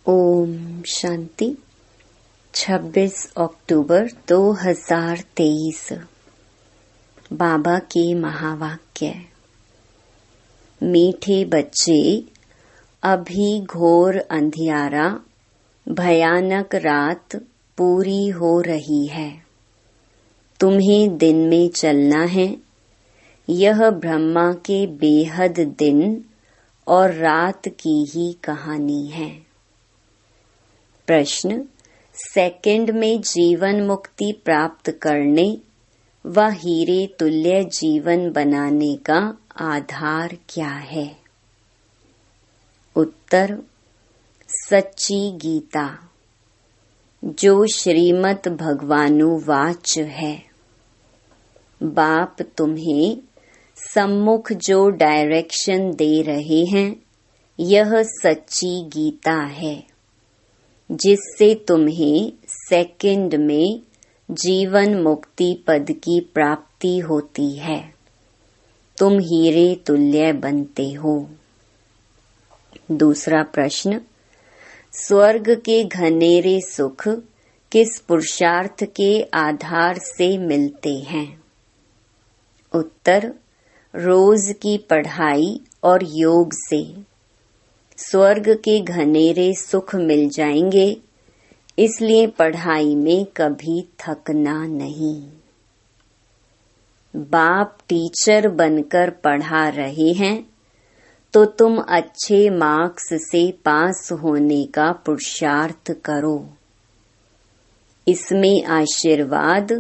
ओम शांति। 26 अक्टूबर 2023। बाबा के महावाक्य। मीठे बच्चे, अभी घोर अंधियारा, भयानक रात पूरी हो रही है। तुम्हें दिन में चलना है। यह ब्रह्मा के बेहद दिन और रात की ही कहानी है। प्रश्न: सेकंड में जीवन मुक्ति प्राप्त करने व हीरे तुल्य जीवन बनाने का आधार क्या है? उत्तर: सच्ची गीता, जो श्रीमद् भगवानुवाच है। बाप तुम्हें सम्मुख जो डायरेक्शन दे रहे हैं, यह सच्ची गीता है, जिससे तुम्हें सेकंड में जीवन मुक्ति पद की प्राप्ति होती है। तुम हीरे तुल्य बनते हो। दूसरा प्रश्न: स्वर्ग के घनेरे सुख किस पुरुषार्थ के आधार से मिलते हैं? उत्तर: रोज की पढ़ाई और योग से स्वर्ग के घनेरे सुख मिल जाएंगे, इसलिए पढ़ाई में कभी थकना नहीं। बाप टीचर बनकर पढ़ा रहे हैं, तो तुम अच्छे मार्क्स से पास होने का पुरुषार्थ करो। इसमें आशीर्वाद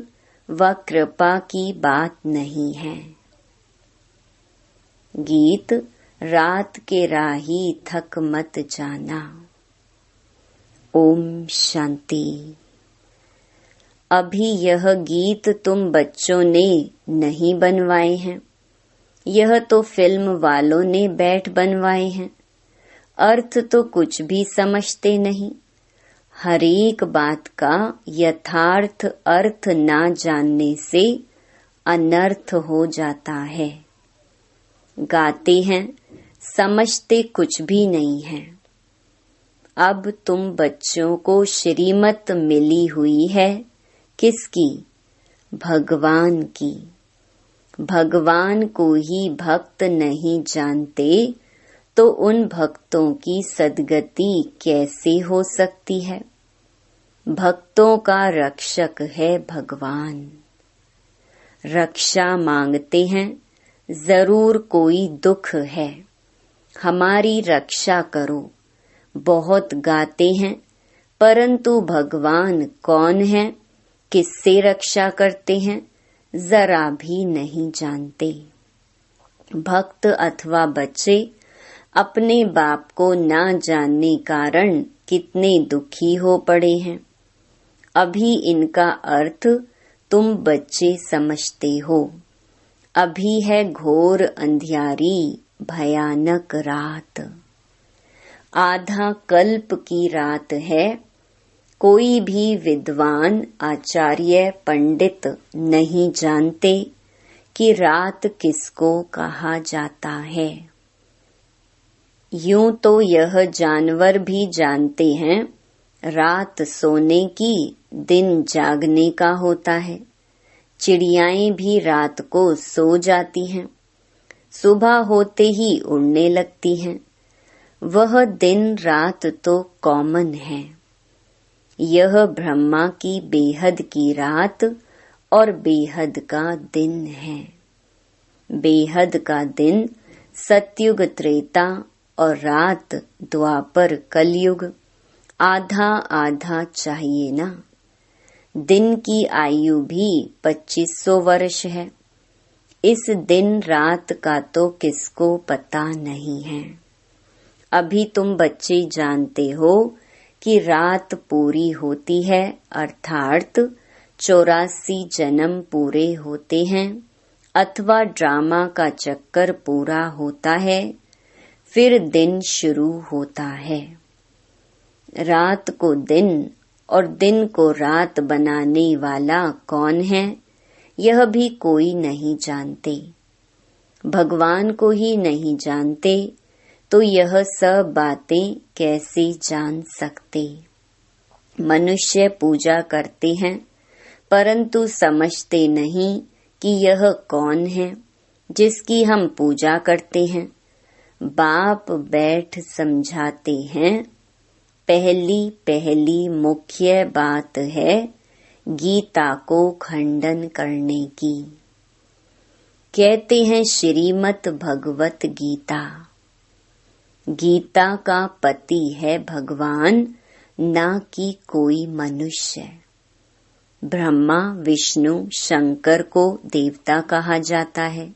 व कृपा की बात नहीं है। गीत: रात के राही थक मत जाना। ओम शांति। अभी यह गीत तुम बच्चों ने नहीं बनवाए हैं, यह तो फिल्म वालों ने बैठ बनवाए हैं। अर्थ तो कुछ भी समझते नहीं। हर एक बात का यथार्थ अर्थ ना जानने से अनर्थ हो जाता है। गाते हैं, समझते कुछ भी नहीं है। अब तुम बच्चों को श्रीमत मिली हुई है, किसकी? भगवान की। भगवान को ही भक्त नहीं जानते, तो उन भक्तों की सद्गति कैसे हो सकती है? भक्तों का रक्षक है भगवान। रक्षा मांगते हैं, जरूर कोई दुख है, हमारी रक्षा करो। बहुत गाते हैं, परंतु भगवान कौन है, किससे रक्षा करते हैं, जरा भी नहीं जानते। भक्त अथवा बच्चे अपने बाप को ना जानने कारण कितने दुखी हो पड़े हैं। अभी इनका अर्थ तुम बच्चे समझते हो। अभी है घोर अंधियारी भयानक रात। आधा कल्प की रात है। कोई भी विद्वान, आचार्य, पंडित नहीं जानते कि रात किसको कहा जाता है। यूं तो यह जानवर भी जानते हैं, रात सोने की, दिन जागने का होता है। चिड़ियाएं भी रात को सो जाती हैं, सुबह होते ही उड़ने लगती हैं। वह दिन रात तो कॉमन है। यह ब्रह्मा की बेहद की रात और बेहद का दिन है। बेहद का दिन सतयुग त्रेता और रात द्वापर कलयुग। आधा आधा चाहिए ना। दिन की आयु भी 2500 वर्ष है। इस दिन रात का तो किसको पता नहीं है। अभी तुम बच्चे जानते हो कि रात पूरी होती है, अर्थात 84 जन्म पूरे होते हैं, अथवा ड्रामा का चक्कर पूरा होता है, फिर दिन शुरू होता है। रात को दिन और दिन को रात बनाने वाला कौन है, यह भी कोई नहीं जानते। भगवान को ही नहीं जानते, तो यह सब बातें कैसे जान सकते। मनुष्य पूजा करते हैं परंतु समझते नहीं कि यह कौन है जिसकी हम पूजा करते हैं। बाप बैठ समझाते हैं, पहली मुख्य बात है गीता को खंडन करने की। कहते हैं श्रीमद् भगवत गीता, गीता का पति है भगवान, ना कि कोई मनुष्य। ब्रह्मा विष्णु शंकर को देवता कहा जाता है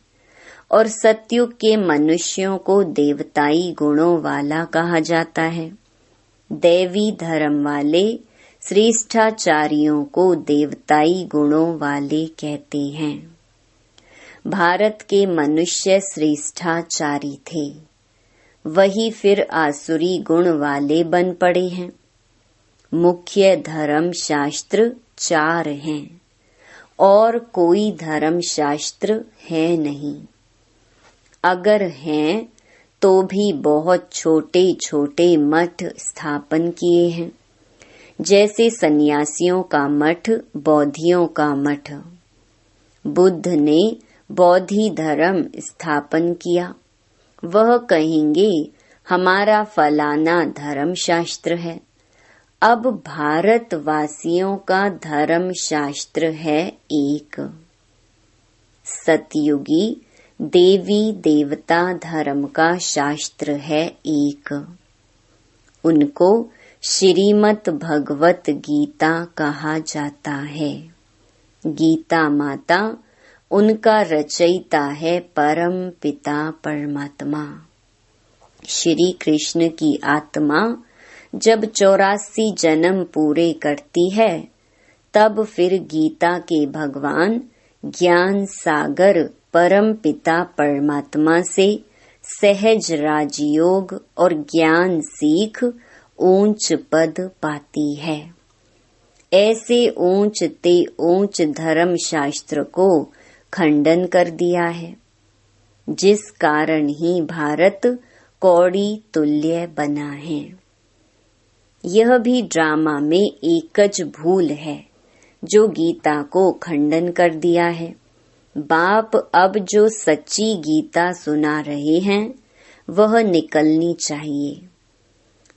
और सतयुग के मनुष्यों को देवताई गुणों वाला कहा जाता है। दैवी धर्म वाले श्रेष्ठाचार्यों को देवताई गुणों वाले कहते हैं। भारत के मनुष्य श्रेष्ठाचारी थे, वही फिर आसुरी गुण वाले बन पड़े हैं। मुख्य धर्म शास्त्र 4 हैं और कोई धर्म शास्त्र है नहीं। अगर हैं तो भी बहुत छोटे छोटे मठ स्थापन किए हैं, जैसे सन्यासियों का मठ, बौद्धियों का मठ। बुद्ध ने बौद्धि धर्म स्थापन किया, वह कहेंगे हमारा फलाना धर्म शास्त्र है। अब भारतवासियों का धर्म शास्त्र है एक। सतयुगी देवी देवता धर्म का शास्त्र है एक। उनको श्रीमद् भगवत गीता कहा जाता है। गीता माता उनका रचयिता है परम पिता परमात्मा। श्री कृष्ण की आत्मा जब 84 जन्म पूरे करती है, तब फिर गीता के भगवान ज्ञान सागर परम पिता परमात्मा से सहज राजयोग और ज्ञान सीख ऊंच पद पाती है। ऐसे ऊंच ते ऊंच धर्म शास्त्र को खंडन कर दिया है, जिस कारण ही भारत कौड़ी तुल्य बना है। यह भी ड्रामा में एकच भूल है जो गीता को खंडन कर दिया है। बाप अब जो सच्ची गीता सुना रहे हैं वह निकलनी चाहिए।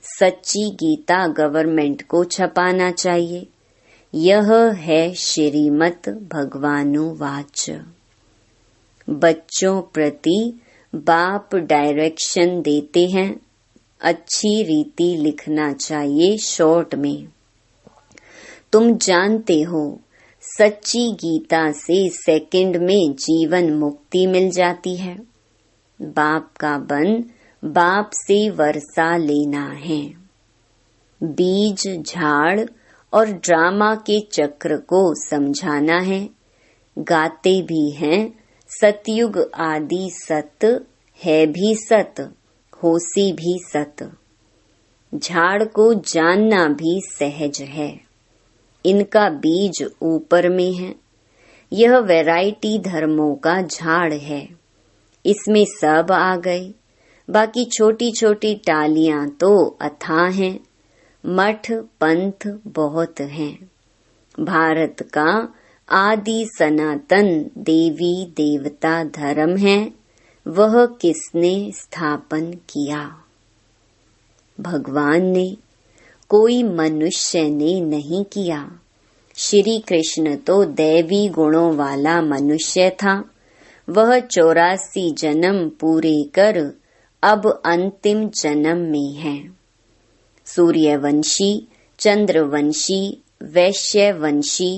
सच्ची गीता गवर्नमेंट को छपाना चाहिए। यह है श्रीमद् भगवानुवाच। बच्चों प्रति बाप डायरेक्शन देते हैं, अच्छी रीति लिखना चाहिए शॉर्ट में। तुम जानते हो सच्ची गीता से सेकंड में जीवन मुक्ति मिल जाती है। बाप का बन बाप से वर्षा लेना है। बीज झाड़ और ड्रामा के चक्र को समझाना है। गाते भी हैं सतयुग आदि सत है भी सत, होसी भी सत। झाड़ को जानना भी सहज है, इनका बीज ऊपर में है। यह वैरायटी धर्मों का झाड़ है, इसमें सब आ गए। बाकी छोटी छोटी टालियां तो अथाह हैं। मठ पंथ बहुत हैं। भारत का आदि सनातन देवी देवता धर्म है, वह किसने स्थापन किया? भगवान ने, कोई मनुष्य ने नहीं किया। श्री कृष्ण तो दैवी गुणों वाला मनुष्य था। वह 84 जन्म पूरे कर अब अंतिम जन्म में है। सूर्यवंशी, चंद्रवंशी, वैश्यवंशी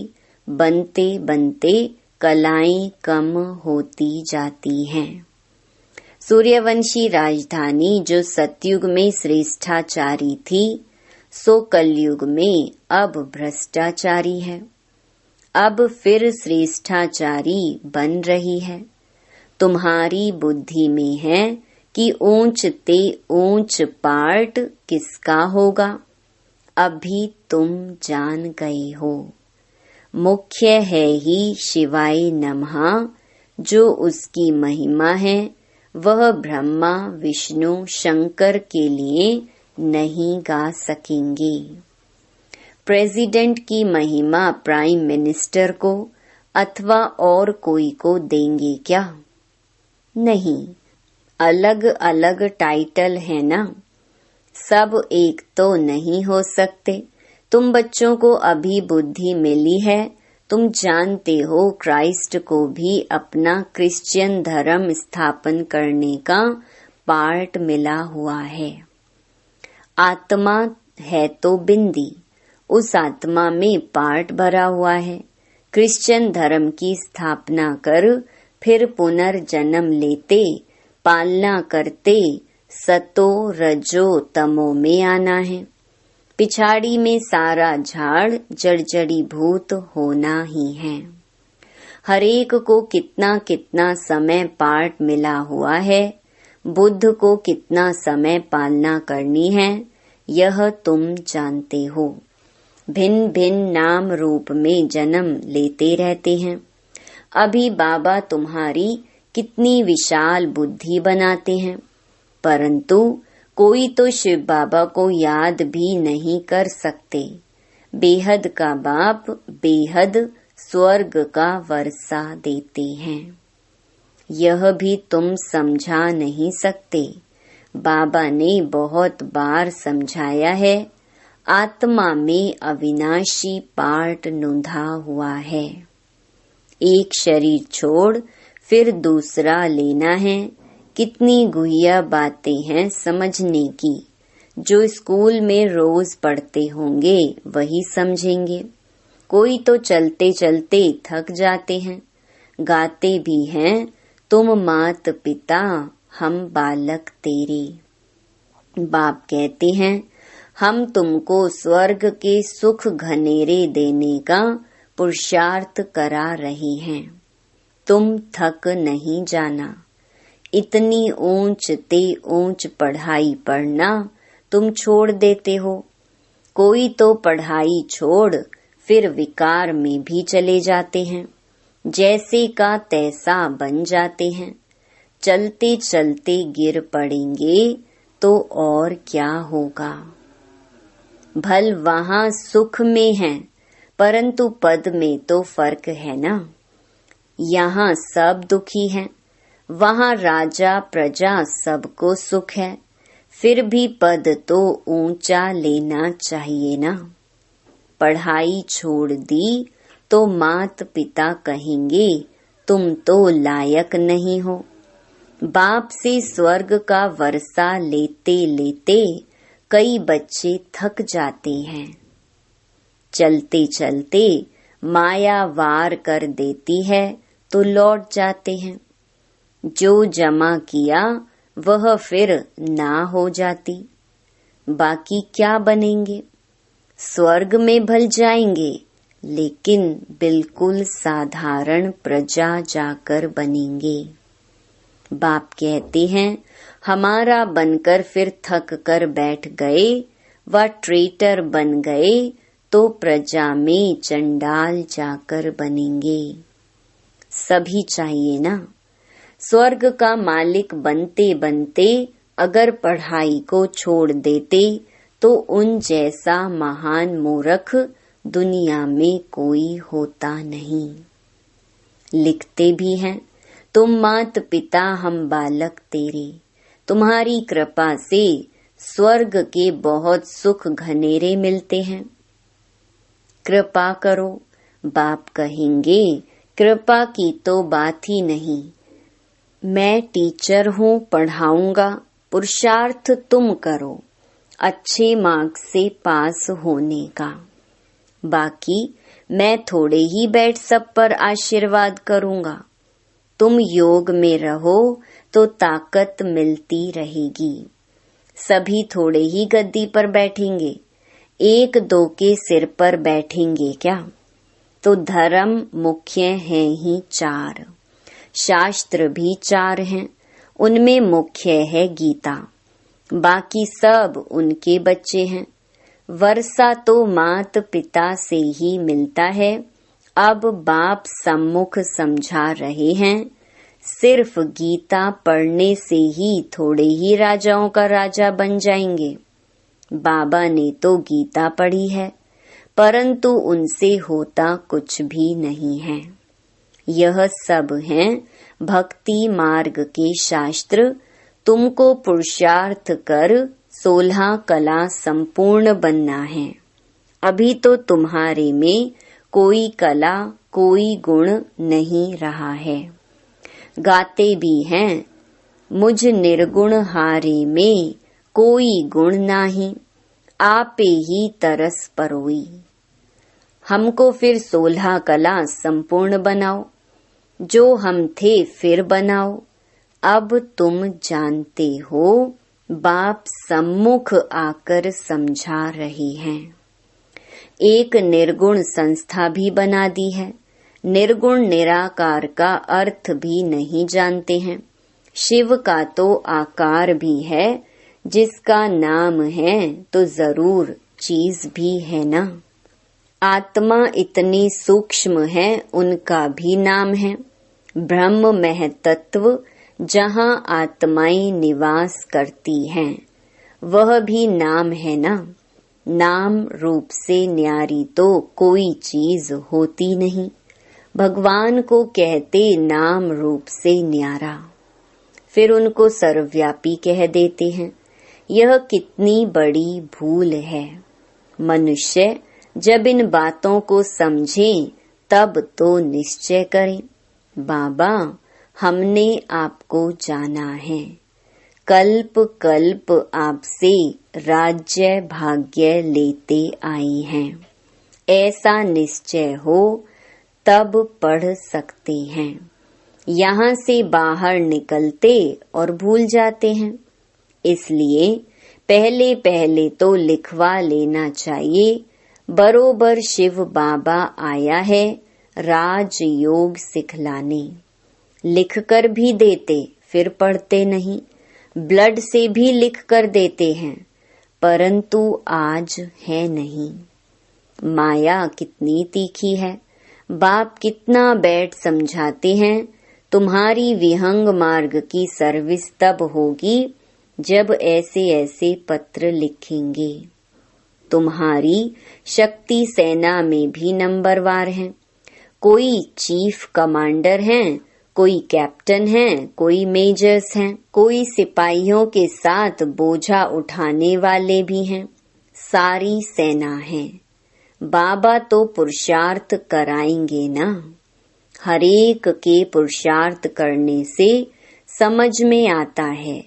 बनते बनते कलाएं कम होती जाती हैं। सूर्यवंशी राजधानी जो सतयुग में श्रेष्ठाचारी थी, सो कलयुग में अब भ्रष्टाचारी है। अब फिर श्रेष्ठाचारी बन रही है। तुम्हारी बुद्धि में है कि ऊंच ते ऊंच पार्ट किसका होगा, अभी तुम जान गए हो। मुख्य है ही शिवाय नमः, जो उसकी महिमा है वह ब्रह्मा विष्णु शंकर के लिए नहीं गा सकेंगे। प्रेसिडेंट की महिमा प्राइम मिनिस्टर को अथवा और कोई को देंगे क्या? नहीं, अलग अलग टाइटल है ना, सब एक तो नहीं हो सकते। तुम बच्चों को अभी बुद्धि मिली है, तुम जानते हो क्राइस्ट को भी अपना क्रिश्चियन धर्म स्थापन करने का पार्ट मिला हुआ है। आत्मा है तो बिंदी, उस आत्मा में पार्ट भरा हुआ है। क्रिश्चियन धर्म की स्थापना कर फिर पुनर्जन्म लेते, पालना करते, सतो रजो तमो में आना है। पिछाड़ी में सारा झाड़ जड़जड़ी भूत होना ही है। हरेक को कितना कितना समय पार्ट मिला हुआ है, बुद्ध को कितना समय पालना करनी है, यह तुम जानते हो। भिन्न भिन्न नाम रूप में जन्म लेते रहते हैं। अभी बाबा तुम्हारी कितनी विशाल बुद्धि बनाते हैं, परंतु कोई तो शिव बाबा को याद भी नहीं कर सकते। बेहद का बाप बेहद स्वर्ग का वर्षा देते हैं। यह भी तुम समझा नहीं सकते। बाबा ने बहुत बार समझाया है, आत्मा में अविनाशी पार्ट नूंधा हुआ है। एक शरीर छोड़ फिर दूसरा लेना है। कितनी गुहिया बातें हैं समझने की। जो स्कूल में रोज पढ़ते होंगे वही समझेंगे। कोई तो चलते चलते थक जाते हैं, गाते भी हैं, तुम मात पिता हम बालक तेरे। बाप कहते हैं, हम तुमको स्वर्ग के सुख घनेरे देने का पुरुषार्थ करा रहे हैं। तुम थक नहीं जाना। इतनी ऊंच ते ऊंच पढ़ाई पढ़ना तुम छोड़ देते हो। कोई तो पढ़ाई छोड़ फिर विकार में भी चले जाते हैं, जैसे का तैसा बन जाते हैं। चलते चलते गिर पड़ेंगे तो और क्या होगा। भल वहाँ सुख में है, परंतु पद में तो फर्क है ना। यहाँ सब दुखी हैं, वहाँ राजा प्रजा सबको सुख है। फिर भी पद तो ऊंचा लेना चाहिए ना। पढ़ाई छोड़ दी तो मात पिता कहेंगे तुम तो लायक नहीं हो। बाप से स्वर्ग का वर्षा लेते लेते कई बच्चे थक जाते हैं। चलते चलते माया वार कर देती है तो लौट जाते हैं। जो जमा किया वह फिर ना हो जाती। बाकी क्या बनेंगे? स्वर्ग में भल जाएंगे, लेकिन बिल्कुल साधारण प्रजा जाकर बनेंगे। बाप कहते हैं, हमारा बनकर फिर थक कर बैठ गए व ट्रेटर बन गए तो प्रजा में चंडाल जाकर बनेंगे। सभी चाहिए ना। स्वर्ग का मालिक बनते बनते अगर पढ़ाई को छोड़ देते तो उन जैसा महान मूर्ख दुनिया में कोई होता नहीं। लिखते भी हैं, तुम मात पिता हम बालक तेरे। तुम्हारी कृपा से स्वर्ग के बहुत सुख घनेरे मिलते हैं। कृपा करो। बाप कहेंगे, कृपा की तो बात ही नहीं। मैं टीचर हूँ, पढ़ाऊंगा, पुरुषार्थ तुम करो अच्छे मार्क्स से पास होने का। बाकी मैं थोड़े ही बैठ सब पर आशीर्वाद करूंगा। तुम योग में रहो तो ताकत मिलती रहेगी। सभी थोड़े ही गद्दी पर बैठेंगे, एक दो के सिर पर बैठेंगे क्या? तो धर्म मुख्य है ही 4, शास्त्र भी 4 हैं, उनमें मुख्य है गीता। बाकी सब उनके बच्चे हैं। वर्षा तो मात पिता से ही मिलता है। अब बाप सम्मुख समझा रहे हैं, सिर्फ गीता पढ़ने से ही थोड़े ही राजाओं का राजा बन जाएंगे। बाबा ने तो गीता पढ़ी है, परंतु उनसे होता कुछ भी नहीं है। यह सब हैं भक्ति मार्ग के शास्त्र। तुमको पुरुषार्थ कर 16 कला संपूर्ण बनना है। अभी तो तुम्हारे में कोई कला कोई गुण नहीं रहा है। गाते भी हैं, मुझ निर्गुण हारे में कोई गुण नाही, आपे ही तरस परोई। हमको फिर 16 कला संपूर्ण बनाओ, जो हम थे फिर बनाओ। अब तुम जानते हो, बाप सम्मुख आकर समझा रहे हैं। एक निर्गुण संस्था भी बना दी है। निर्गुण निराकार का अर्थ भी नहीं जानते हैं। शिव का तो आकार भी है, जिसका नाम है तो जरूर चीज भी है ना। आत्मा इतनी सूक्ष्म है, उनका भी नाम है। ब्रह्म महतत्व जहाँ आत्माएं निवास करती हैं, वह भी नाम है ना। नाम रूप से न्यारी तो कोई चीज होती नहीं। भगवान को कहते नाम रूप से न्यारा, फिर उनको सर्वव्यापी कह देते हैं। यह कितनी बड़ी भूल है। मनुष्य जब इन बातों को समझे तब तो निश्चय करें, बाबा हमने आपको जाना है। कल्प कल्प आपसे राज्य भाग्य लेते आई हैं। ऐसा निश्चय हो तब पढ़ सकते हैं। यहाँ से बाहर निकलते और भूल जाते हैं। इसलिए पहले पहले तो लिखवा लेना चाहिए। बरोबर शिव बाबा आया है राजयोग सिखलाने। लिख कर भी देते, फिर पढ़ते नहीं। ब्लड से भी लिख कर देते हैं, परंतु आज है नहीं। माया कितनी तीखी है। बाप कितना बैठ समझाते हैं। तुम्हारी विहंग मार्ग की सर्विस तब होगी जब ऐसे ऐसे पत्र लिखेंगे। तुम्हारी शक्ति सेना में भी नंबरवार हैं। कोई चीफ कमांडर हैं, कोई कैप्टन हैं, कोई मेजर्स हैं, कोई सिपाहियों के साथ बोझा उठाने वाले भी हैं। सारी सेना है। बाबा तो पुरुषार्थ कराएंगे ना। हरेक के पुरुषार्थ करने से समझ में आता है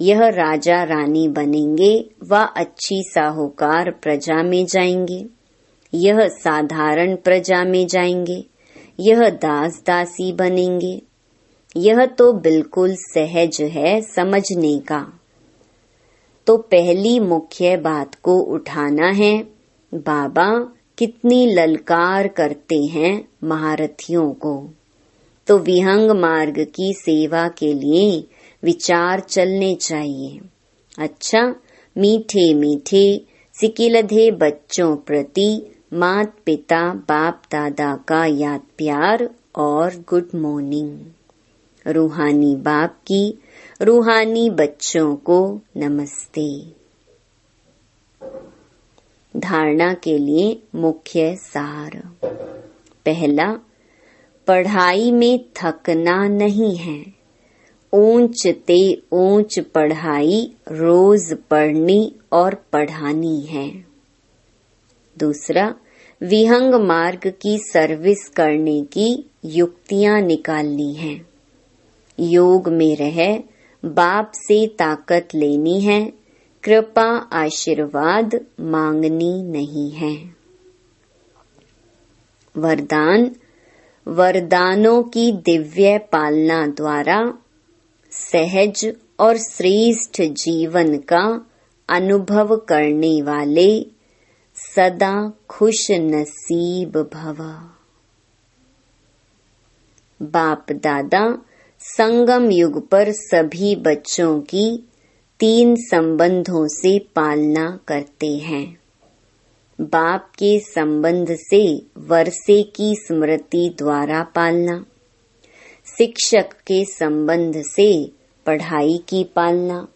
यह राजा रानी बनेंगे व अच्छी साहूकार प्रजा में जाएंगे, यह साधारण प्रजा में जाएंगे, यह दास दासी बनेंगे। यह तो बिल्कुल सहज है समझने का। तो पहली मुख्य बात को उठाना है। बाबा कितनी ललकार करते हैं महारथियों को। तो विहंग मार्ग की सेवा के लिए विचार चलने चाहिए। अच्छा, मीठे मीठे सिकिलधे बच्चों प्रति मात पिता बाप दादा का याद प्यार और गुड मॉर्निंग। रूहानी बाप की रूहानी बच्चों को नमस्ते। धारणा के लिए मुख्य सार। पहला, पढ़ाई में थकना नहीं है। ऊंच ते ऊंच पढ़ाई रोज पढ़नी और पढ़ानी है। दूसरा, विहंग मार्ग की सर्विस करने की युक्तियां निकालनी हैं। योग में रह बाप से ताकत लेनी है, कृपा आशीर्वाद मांगनी नहीं है। वरदान, वरदानों की दिव्य पालना द्वारा सहज और श्रेष्ठ जीवन का अनुभव करने वाले सदा खुश नसीब भव। बाप दादा संगम युग पर सभी बच्चों की 3 संबंधों से पालना करते हैं। बाप के संबंध से वर्षे की स्मृति द्वारा पालना, शिक्षक के संबंध से पढ़ाई की पालना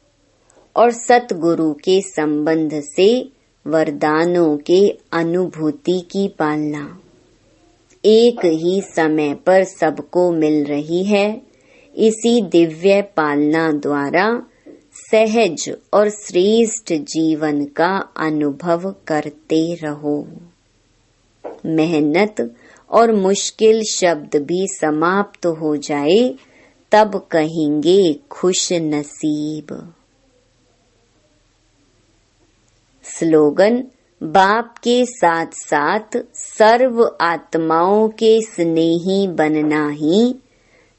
और सतगुरु के संबंध से वरदानों के अनुभूति की पालना एक ही समय पर सबको मिल रही है। इसी दिव्य पालना द्वारा सहज और श्रेष्ठ जीवन का अनुभव करते रहो। मेहनत और मुश्किल शब्द भी समाप्त हो जाए तब कहेंगे खुश नसीब। स्लोगन: बाप के साथ साथ सर्व आत्माओं के स्नेही बनना ही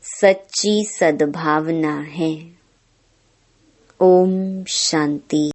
सच्ची सद्भावना है। ओम शांति।